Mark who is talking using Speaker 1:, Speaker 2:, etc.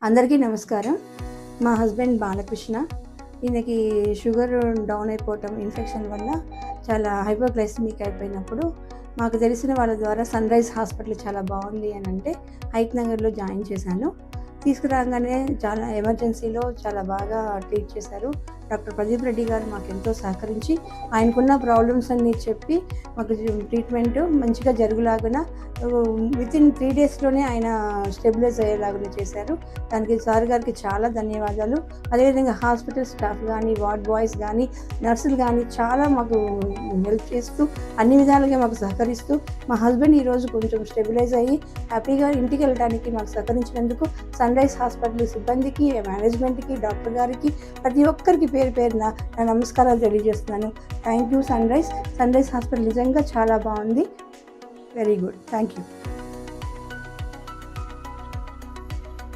Speaker 1: అందరికీ నమస్కారం. మా హస్బెండ్ బాలకృష్ణ. ఈయనకి షుగర్ డౌన్ అయిపోవటం, ఇన్ఫెక్షన్ వల్ల చాలా హైపోగ్లైసిమిక్ అయిపోయినప్పుడు మాకు తెలిసిన వాళ్ళ ద్వారా సన్‌రైజ్ హాస్పిటల్ చాలా బాగుంది అని అంటే హయత్ నగర్‌లో జాయిన్ చేశాను. తీసుకురాగానే చాలా ఎమర్జెన్సీలో చాలా బాగా ట్రీట్ చేశారు. డాక్టర్ ప్రదీప్ రెడ్డి గారు మాకెంతో సహకరించి ఆయనకున్న ప్రాబ్లమ్స్ అన్నీ చెప్పి మాకు ట్రీట్మెంట్ మంచిగా జరుగులాగున వితిన్ 3 డేస్‌లోనే ఆయన స్టెబిలైజ్ అయ్యేలాగా చేశారు. దానికి సార్ గారికి చాలా ధన్యవాదాలు. అదేవిధంగా హాస్పిటల్ స్టాఫ్ కానీ, వార్డ్ బాయ్స్ కానీ, నర్సులు కానీ చాలా మాకు హెల్ప్ చేస్తూ అన్ని విధాలుగా మాకు సహకరిస్తూ మా హస్బెండ్ ఈరోజు కొంచెం స్టెబిలైజ్ అయ్యి హ్యాపీగా ఇంటికి వెళ్ళడానికి మాకు సహకరించినందుకు సన్‌రైజ్ హాస్పిటల్ సిబ్బందికి, మేనేజ్మెంట్‌కి, డాక్టర్ గారికి, ప్రతి ఒక్కరికి పేరు పేరున నా నమస్కారాలు తెలియజేస్తున్నాను. థ్యాంక్ యూ సన్‌రైజ్ హాస్పిటల్ నిజంగా చాలా బాగుంది. Very good. Thank you.